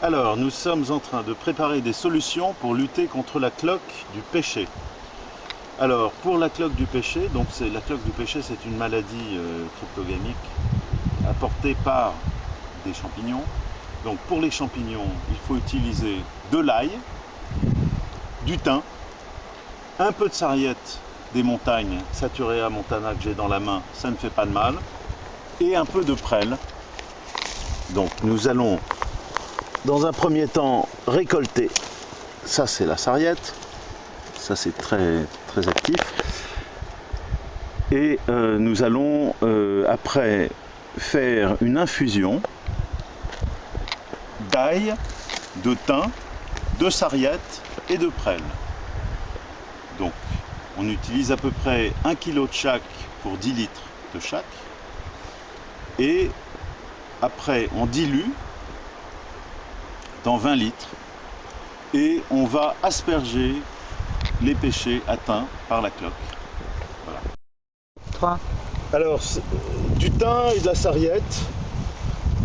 Alors, nous sommes en train de préparer des solutions pour lutter contre la cloque du pêcher. Alors, pour la cloque du pêcher, donc la cloque du pêcher, c'est une maladie cryptogamique apportée par des champignons. Donc, pour les champignons, il faut utiliser de l'ail, du thym, un peu de sarriette des montagnes, Saturea montana que j'ai dans la main, ça ne fait pas de mal, et un peu de prêle. Donc, nous allons dans un premier temps récolter, ça c'est la sarriette, ça c'est très actif, et nous allons après faire une infusion d'ail, de thym, de sarriette et de prêle. Donc on utilise à peu près 1 kg de chaque pour 10 litres de chaque, et après on dilue dans 20 litres et on va asperger les pêchers atteints par la cloque. Voilà. 3. Alors, du thym et de la sarriette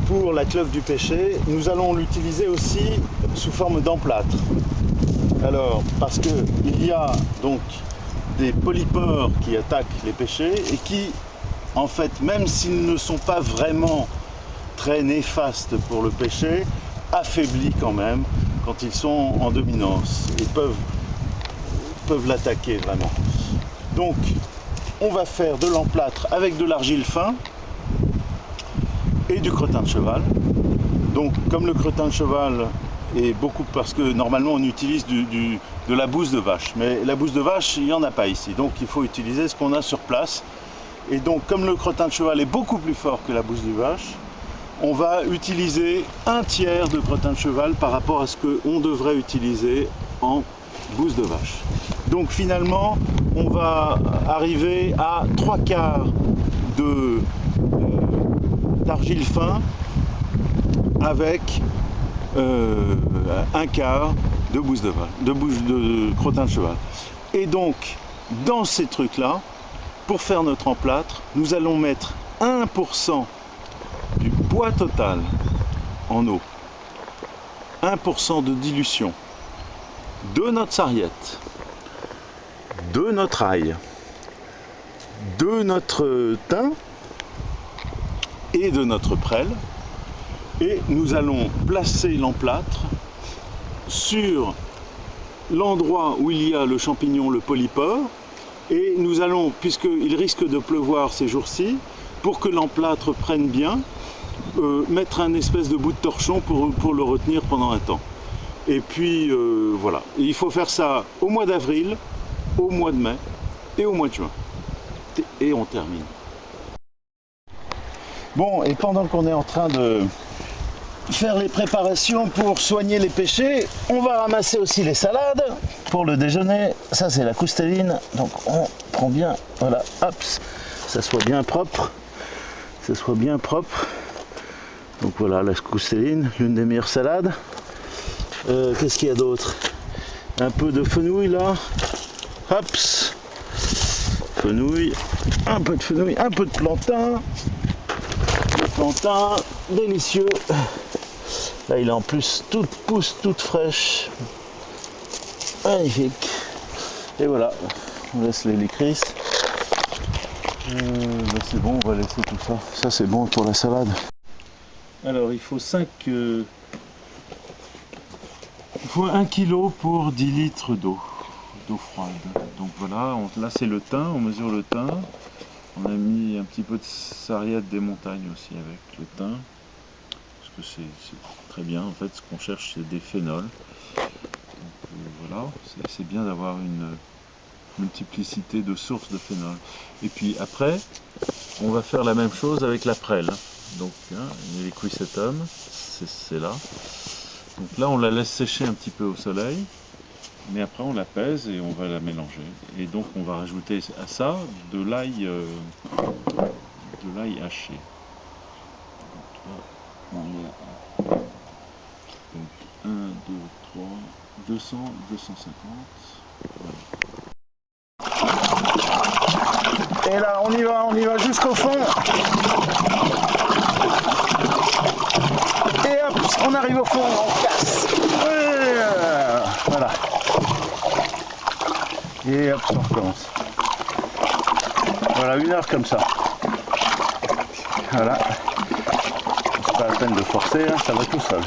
pour la cloque du pêcher. Nous allons l'utiliser aussi sous forme d'emplâtre. Alors, parce qu'il y a donc des polypores qui attaquent les pêchers et qui, en fait, même s'ils ne sont pas vraiment très néfastes pour le pêcher, affaiblis quand même quand ils sont en dominance et peuvent l'attaquer vraiment. Donc on va faire de l'emplâtre avec de l'argile fin et du crottin de cheval. Donc comme le crottin de cheval est beaucoup, parce que normalement on utilise de la bouse de vache, mais la bouse de vache il n'y en a pas ici, donc il faut utiliser ce qu'on a sur place. Et donc comme le crottin de cheval est beaucoup plus fort que la bouse de vache, on va utiliser un tiers de crottin de cheval par rapport à ce qu'on devrait utiliser en bouse de vache. Donc finalement, on va arriver à 3/4 d'argile fin avec 1/4 de bouse de crottin de cheval. Et donc, dans ces trucs-là, pour faire notre emplâtre, nous allons mettre 1% du poids total en eau, 1% de dilution de notre sarriette, de notre ail, de notre thym et de notre prêle, et nous allons placer l'emplâtre sur l'endroit où il y a le champignon, le polypore, et nous allons, puisqu'il risque de pleuvoir ces jours-ci, pour que l'emplâtre prenne bien, mettre un espèce de bout de torchon pour le retenir pendant un temps. Et puis voilà, et il faut faire ça au mois d'avril, au mois de mai et au mois de juin. Et on termine. Bon, et pendant qu'on est en train de faire les préparations pour soigner les pêchers, on va ramasser aussi les salades pour le déjeuner. Ça c'est la cousteline, donc on prend bien, voilà, hop, ça soit bien propre, ça soit bien propre. Donc voilà la cousteline, l'une des meilleures salades. Qu'est-ce qu'il y a d'autre? Un peu de fenouil là, hop, fenouil, un peu de fenouil, un peu de plantain. Le plantain, délicieux. Là il est en plus toute pousse, toute fraîche. Magnifique. Et voilà, on laisse les licris. C'est bon, on va laisser tout ça. Ça c'est bon pour la salade. Alors il faut 1 kg pour 10 litres d'eau froide. Donc voilà, là c'est le thym, on mesure le thym. On a mis un petit peu de sarriette des montagnes aussi avec le thym. Parce que c'est très bien, en fait ce qu'on cherche c'est des phénols. Donc voilà, c'est bien d'avoir une multiplicité de sources de phénol. Et puis après, on va faire la même chose avec la prêle. Donc les quisetum, c'est là. Donc là on la laisse sécher un petit peu au soleil, mais après on la pèse et on va la mélanger. Et donc on va rajouter à ça de l'ail haché. Donc là on est à 1, 2, 3, 200, 250. Voilà. Et là on y va jusqu'au fond. Et hop, on arrive au fond, on Et hop, on recommence. Voilà, 1 heure comme ça. Voilà. C'est pas la peine de forcer, hein, ça va tout seul.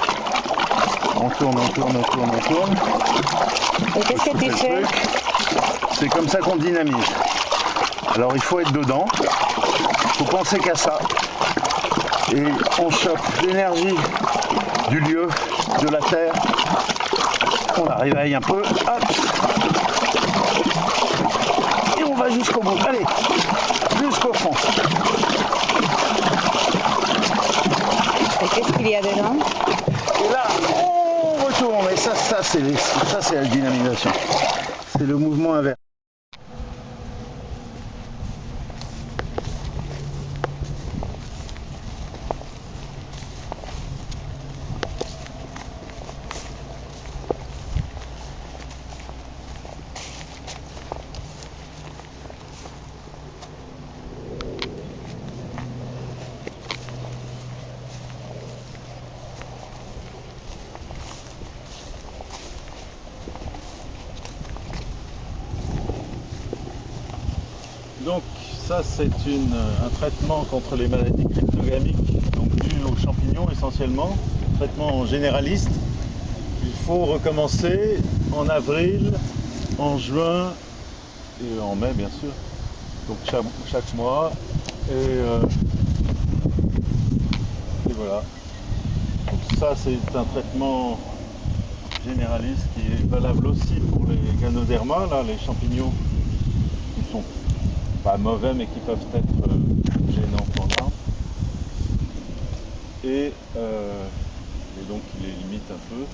On tourne, on tourne, on tourne, on tourne. Et qu'est-ce que tu fais? C'est comme ça qu'on dynamise. Alors il faut être dedans, il faut penser qu'à ça. Et on chope l'énergie du lieu, de la terre. On la réveille un peu. Hop. Et on va jusqu'au bout. Allez, jusqu'au fond. Et qu'est-ce qu'il y a dedans? Et là, on retourne. Et ça c'est la dynamisation. C'est le mouvement inverse. Donc ça c'est un traitement contre les maladies cryptogamiques, donc dû aux champignons essentiellement, traitement généraliste. Il faut recommencer en avril, en juin et en mai bien sûr, donc chaque mois. Et voilà. Donc ça c'est un traitement généraliste qui est valable aussi pour les ganoderma, là, les champignons qui sont pas mauvais mais qui peuvent être gênants pour l'arbre. Et donc il les limite un peu.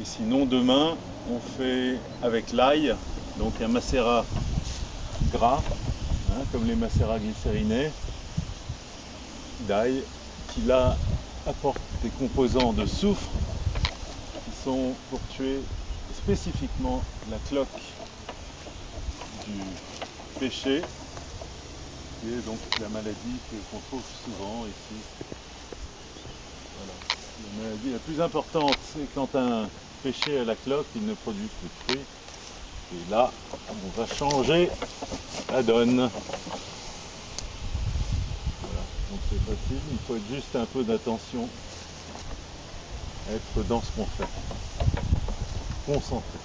Et sinon demain on fait avec l'ail, donc un macérat gras, hein, comme les macérats glycérinés d'ail, qui là apporte des composants de soufre qui sont pour tuer spécifiquement la cloque du pêcher, qui est donc la maladie qu'on trouve souvent ici. Voilà. La maladie la plus importante, c'est quand un pêcher à la cloque, il ne produit plus de fruits. Et là, on va changer la donne. Voilà. Donc c'est facile, il faut être juste un peu d'attention, être dans ce qu'on fait, concentré.